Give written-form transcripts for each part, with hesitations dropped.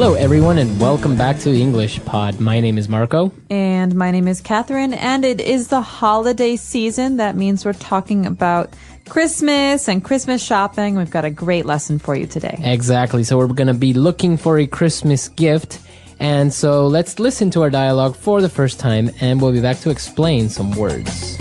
Hello, everyone, and welcome back to English Pod. My name is Marco. And my name is Catherine, and it is the holiday season. That means we're talking about Christmas and Christmas shopping. We've got a great lesson for you today. Exactly. So we're going to be looking for a Christmas gift. And so let's listen to our dialogue for the first time, and we'll be back to explain some words.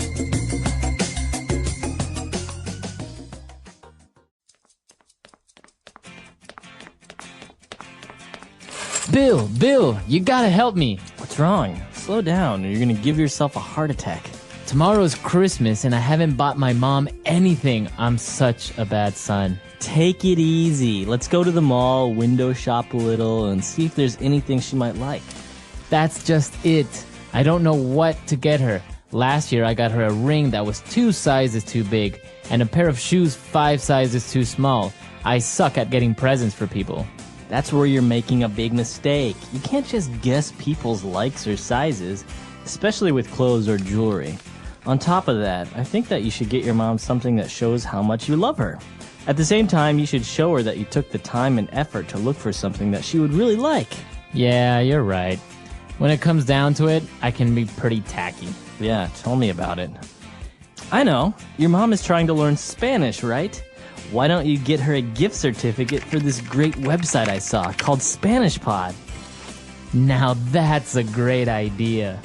Bill, you gotta help me. What's wrong? Slow down or you're gonna give yourself a heart attack. Tomorrow's Christmas and I haven't bought my mom anything. I'm such a bad son. Take it easy. Let's go to the mall, window shop a little, and see if there's anything she might like. That's just it. I don't know what to get her. Last year I got her a ring that was 2 sizes too big and a pair of shoes 5 sizes too small. I suck at getting presents for people. That's where you're making a big mistake. You can't just guess people's likes or sizes, especially with clothes or jewelry. On top of that, I think that you should get your mom something that shows how much you love her. At the same time, you should show her that you took the time and effort to look for something that she would really like. Yeah, you're right. When it comes down to it, I can be pretty tacky. Yeah, tell me about it. I know, your mom is trying to learn Spanish, right? Why don't you get her a gift certificate for this great website I saw called Spanish Pod? Now that's a great idea.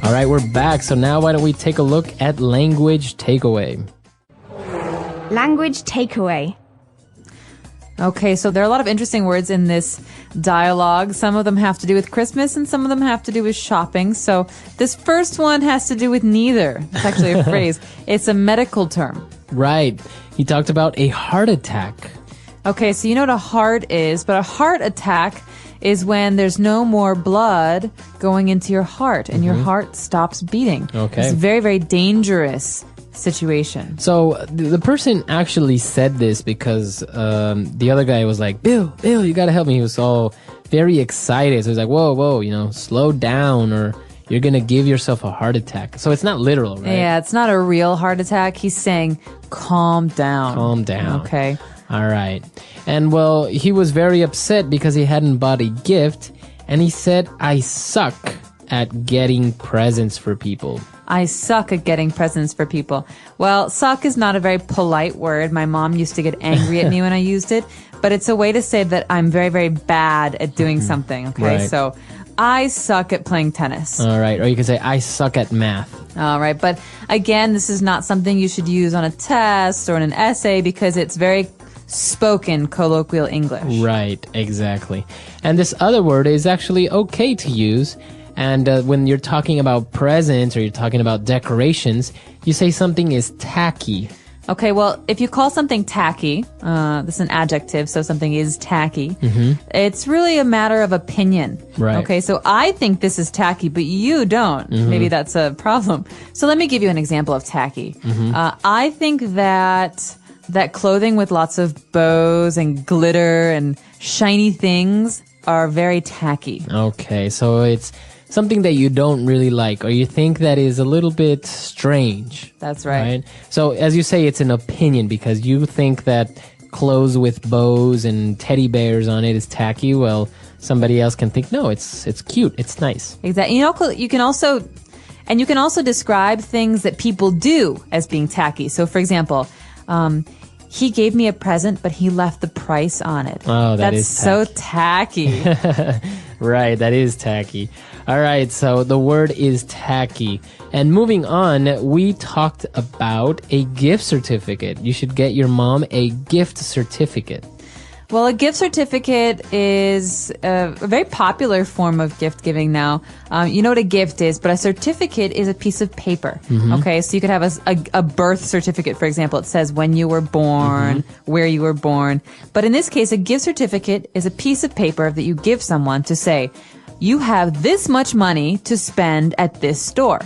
All right, we're back. So now why don't we take a look at language takeaway? Language takeaway. Okay, so there are a lot of interesting words in this dialogue. Some of them have to do with Christmas and some of them have to do with shopping. So this first one has to do with neither. It's actually a phrase. It's a medical term. Right. He talked about a heart attack. Okay, so you know what a heart is, but a heart attack is when there's no more blood going into your heart and your heart stops beating. Okay. It's very, very dangerous situation. So the person actually said this because the other guy was like, Bill, you gotta help me. He was all very excited. So he's like, whoa, slow down or you're gonna give yourself a heart attack. So it's not literal, right? Yeah, it's not a real heart attack. He's saying, calm down. Calm down. Okay. All right. And well, he was very upset because he hadn't bought a gift. And he said, I suck at getting presents for people. I suck at getting presents for people. Well, suck is not a very polite word. My mom used to get angry at me when I used it, but it's a way to say that I'm very, very bad at doing something. Okay, Right. So I suck at playing tennis. All right. Or you can say, I suck at math. All right, but again, this is not something you should use on a test or in an essay because it's very spoken colloquial English. Right, exactly. And this other word is actually okay to use. And when you're talking about presents or you're talking about decorations, you say something is tacky. Okay, well, if you call something tacky, this is an adjective, so something is tacky, it's really a matter of opinion. Right. Okay, so I think this is tacky, but you don't. Maybe that's a problem. So let me give you an example of tacky. I think that clothing with lots of bows and glitter and shiny things are very tacky. Okay, so it's something that you don't really like or you think that is a little bit strange. That's right. So as you say, it's an opinion because you think that clothes with bows and teddy bears on it is tacky. Well, somebody else can think, no, it's cute. It's nice. Exactly. You can also describe things that people do as being tacky. So for example, he gave me a present, but he left the price on it. Oh, That's is so tacky. Right, that is tacky. All right, so the word is tacky. And moving on, we talked about a gift certificate. You should get your mom a gift certificate. Well, a gift certificate is a very popular form of gift giving now. You know what a gift is, but a certificate is a piece of paper. Okay, so you could have a birth certificate, for example. It says when you were born, where you were born. But in this case, a gift certificate is a piece of paper that you give someone to say, you have this much money to spend at this store.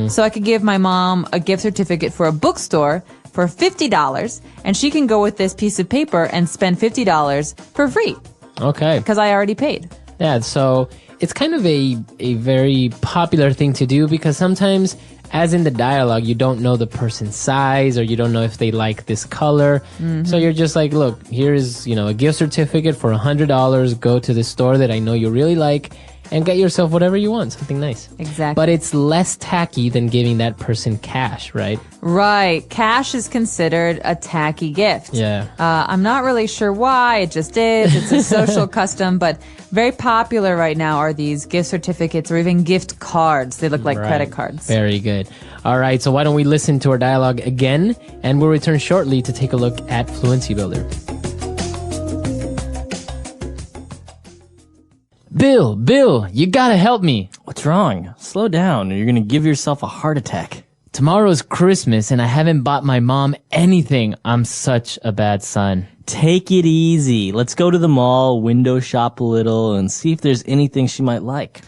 So I could give my mom a gift certificate for a bookstore for $50, and she can go with this piece of paper and spend $50 for free. Okay. Because I already paid. Yeah, so it's kind of a very popular thing to do because sometimes as in the dialogue, you don't know the person's size or you don't know if they like this color. So you're just like, look, here is, a gift certificate for $100. Go to the store that I know you really like and get yourself whatever you want, something nice. Exactly. But it's less tacky than giving that person cash, right? Right. Cash is considered a tacky gift. Yeah. I'm not really sure why. It just is. It's a social custom, but very popular right now are these gift certificates or even gift cards. They look like Right. credit cards. Very good. All right, so why don't we listen to our dialogue again, and we'll return shortly to take a look at Fluency Builder. Bill, you gotta help me. What's wrong? Slow down or you're gonna give yourself a heart attack. Tomorrow's Christmas and I haven't bought my mom anything. I'm such a bad son. Take it easy. Let's go to the mall, window shop a little, and see if there's anything she might like.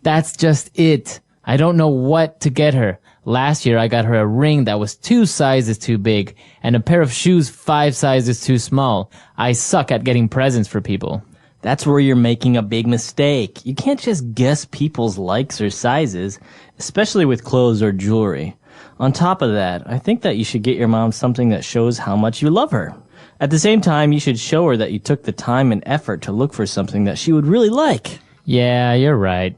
That's just it. I don't know what to get her. Last year I got her a ring that was 2 sizes too big and a pair of shoes 5 sizes too small. I suck at getting presents for people. That's where you're making a big mistake. You can't just guess people's likes or sizes, especially with clothes or jewelry. On top of that, I think that you should get your mom something that shows how much you love her. At the same time, you should show her that you took the time and effort to look for something that she would really like. Yeah, you're right.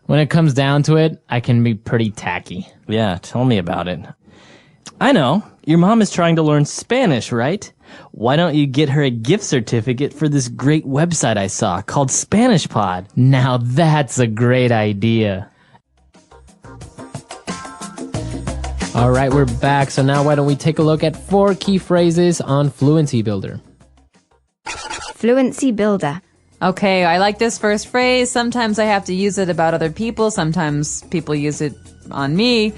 When it comes down to it, I can be pretty tacky. Yeah, tell me about it. I know. Your mom is trying to learn Spanish, right? Why don't you get her a gift certificate for this great website I saw called Spanish Pod? Now that's a great idea. All right, we're back. So now why don't we take a look at 4 key phrases on Fluency Builder. Fluency Builder. Okay, I like this first phrase. Sometimes I have to use it about other people. Sometimes people use it on me.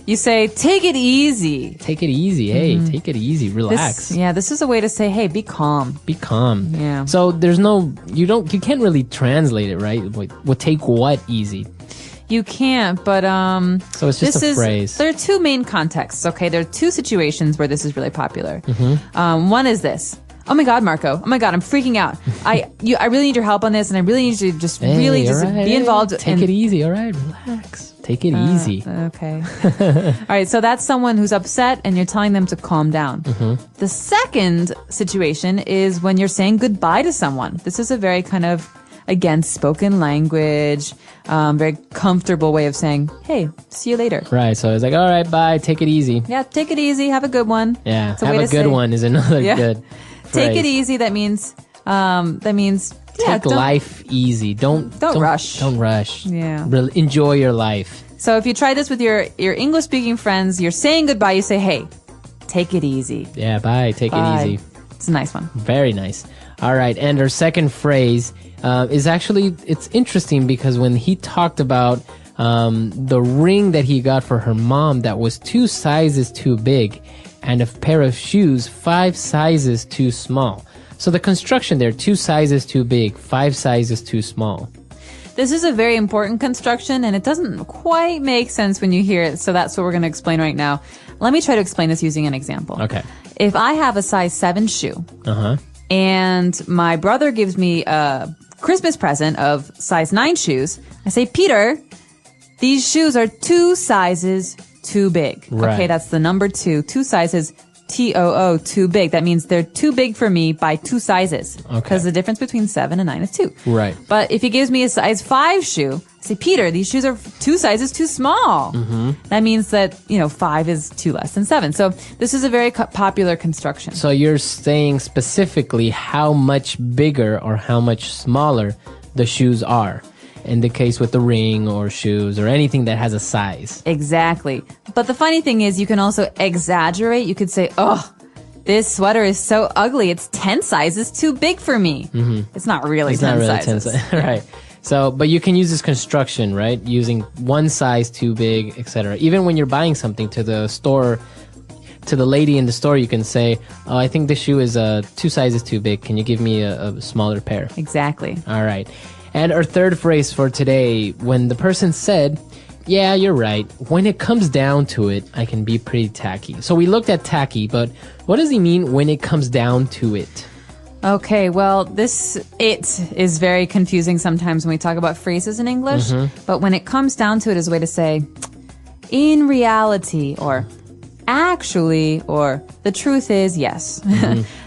You say, take it easy. Take it easy. Hey, take it easy. Relax. This is a way to say, hey, be calm. Be calm. Yeah. So there's you can't really translate it, right? What take what easy? You can't, but So it's just a phrase. There are 2 main contexts, okay? There are 2 situations where this is really popular. One is this. Oh my God, Marco. Oh my God, I'm freaking out. I really need your help on this, and I really need you to just be involved. Take it easy. All right, relax. Take it easy. Okay. All right, so that's someone who's upset, and you're telling them to calm down. The second situation is when you're saying goodbye to someone. This is a very kind of, again, spoken language, very comfortable way of saying, hey, see you later. Right. So it's like, all right, bye. Take it easy. Yeah, take it easy. Have a good one. Yeah. It's a Have way a to good say- one is another good Take it phrase. easy. That means Take life easy. Don't rush. Don't rush. Yeah. Enjoy your life. So if you try this with your English speaking friends, you're saying goodbye, you say, hey, take it easy. Yeah. Bye. Take Bye. it easy. It's a nice one. Very nice. All right. And our second phrase is actually, it's interesting because when he talked about the ring that he got for her mom that was 2 sizes too big and a pair of shoes 5 sizes too small. So the construction there, 2 sizes too big, 5 sizes too small. This is a very important construction, and it doesn't quite make sense when you hear it, so that's what we're going to explain right now. Let me try to explain this using an example. Okay. If I have a size 7 shoe, and my brother gives me a Christmas present of size 9 shoes, I say, Peter, these shoes are 2 sizes too big. Right. Okay, that's the number 2. 2 sizes, T-O-O, too big. That means they're too big for me by 2 sizes. Okay. Because the difference between 7 and 9 is 2. Right. But if he gives me a size 5 shoe, I say, Peter, these shoes are 2 sizes too small. That means that, 5 is 2 less than 7. So this is a very popular construction. So you're saying specifically how much bigger or how much smaller the shoes are. In the case with the ring or shoes or anything that has a size. Exactly. But the funny thing is you can also exaggerate. You could say, oh, this sweater is so ugly. It's 10 sizes too big for me. It's not really 10 sizes. Right. So, but you can use this construction, right? Using 1 size too big, etc. Even when you're buying something to the store, to the lady in the store, you can say, oh, I think this shoe is 2 sizes too big. Can you give me a smaller pair? Exactly. All right. And our third phrase for today, when the person said, yeah, you're right. When it comes down to it, I can be pretty tacky. So we looked at tacky, but what does he mean when it comes down to it? Okay, well, it is very confusing sometimes when we talk about phrases in English. But when it comes down to it, is a way to say, in reality, or actually, or the truth is yes.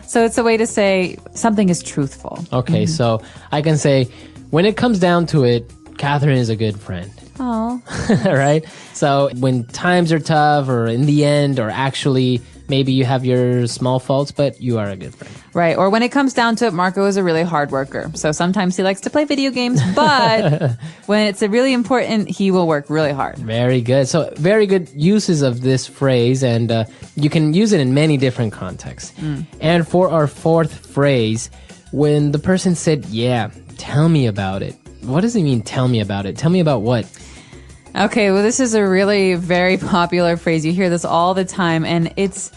So it's a way to say something is truthful. Okay, so I can say, when it comes down to it, Catherine is a good friend. Oh, Right? So when times are tough, or in the end, or actually, maybe you have your small faults, but you are a good friend. right. Or when it comes down to it, Marco is a really hard worker. So sometimes he likes to play video games, but when it's really important, he will work really hard. Very good. So very good uses of this phrase, and you can use it in many different contexts. And for our fourth phrase, when the person said, yeah, tell me about it. What does it mean, tell me about it? Tell me about what? Okay, well, this is a really very popular phrase. You hear this all the time, and it's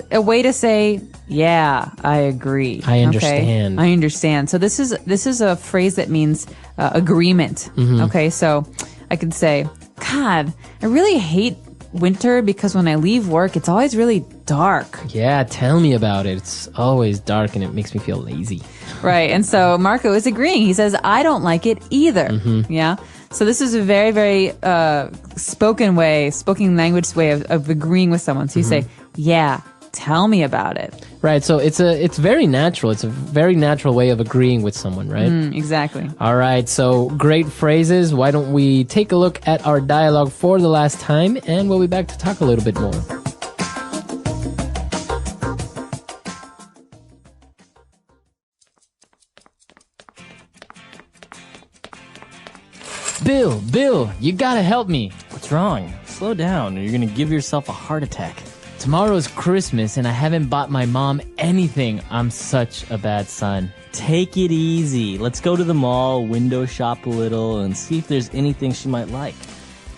a way to say, yeah, I agree. I understand. Okay? I understand. So this is a phrase that means agreement. Okay, so I could say, God, I really hate winter because when I leave work, it's always really dark. Yeah, tell me about it. It's always dark and it makes me feel lazy. Right. And so Marco is agreeing. He says, I don't like it either. Yeah. So this is a very, very spoken language way of agreeing with someone. So you say, yeah, tell me about it. Right. So it's very natural. It's a very natural way of agreeing with someone, right? Exactly. All right. So great phrases. Why don't we take a look at our dialogue for the last time, and we'll be back to talk a little bit more. Bill, you gotta help me. What's wrong? Slow down, or you're gonna give yourself a heart attack. Tomorrow's Christmas and I haven't bought my mom anything. I'm such a bad son. Take it easy. Let's go to the mall, window shop a little, and see if there's anything she might like.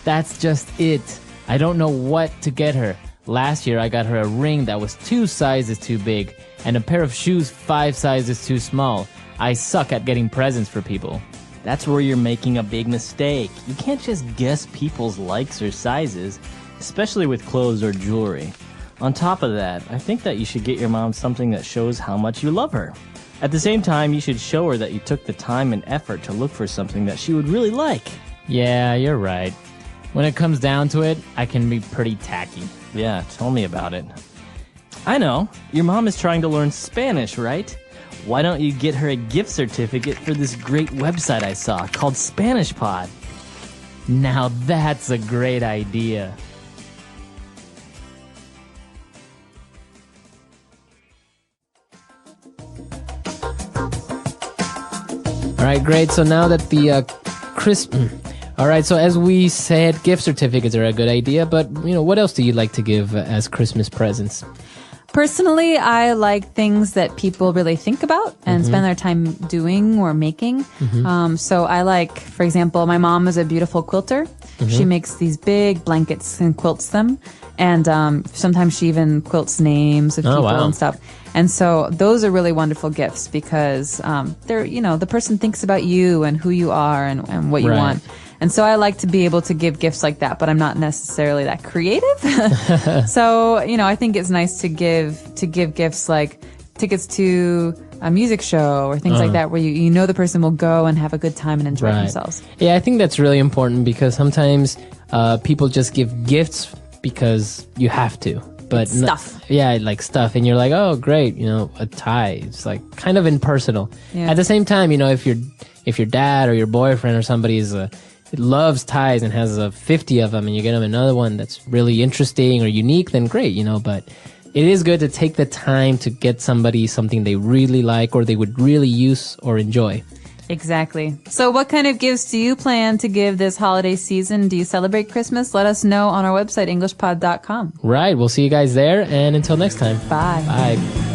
That's just it. I don't know what to get her. Last year I got her a ring that was 2 sizes too big and a pair of shoes 5 sizes too small. I suck at getting presents for people. That's where you're making a big mistake. You can't just guess people's likes or sizes, especially with clothes or jewelry. On top of that, I think that you should get your mom something that shows how much you love her. At the same time, you should show her that you took the time and effort to look for something that she would really like. Yeah, you're right. When it comes down to it, I can be pretty tacky. Yeah, tell me about it. I know, your mom is trying to learn Spanish, right? Why don't you get her a gift certificate for this great website I saw called Spanish Pod? Now that's a great idea. All right, great. So now that the all right, so as we said, gift certificates are a good idea, but what else do you like to give as Christmas presents? Personally, I like things that people really think about and spend their time doing or making. So I like, for example, my mom is a beautiful quilter. She makes these big blankets and quilts them. And sometimes she even quilts names of people and stuff. And so those are really wonderful gifts because they're, the person thinks about you and who you are and what you want. And so I like to be able to give gifts like that, but I'm not necessarily that creative. So, I think it's nice to give gifts like tickets to a music show or things like that where you know the person will go and have a good time and enjoy themselves. Yeah, I think that's really important because sometimes people just give gifts because you have to. But stuff. Like stuff. And you're like, oh, great, a tie. It's like kind of impersonal. Yeah. At the same time, if your dad or your boyfriend or somebody loves ties and has 50 of them and you get them another one that's really interesting or unique, then great, but it is good to take the time to get somebody something they really like or they would really use or enjoy. Exactly. So what kind of gifts do you plan to give this holiday season? Do you celebrate Christmas? Let us know on our website, EnglishPod.com. Right. We'll see you guys there. And until next time. Bye. Bye.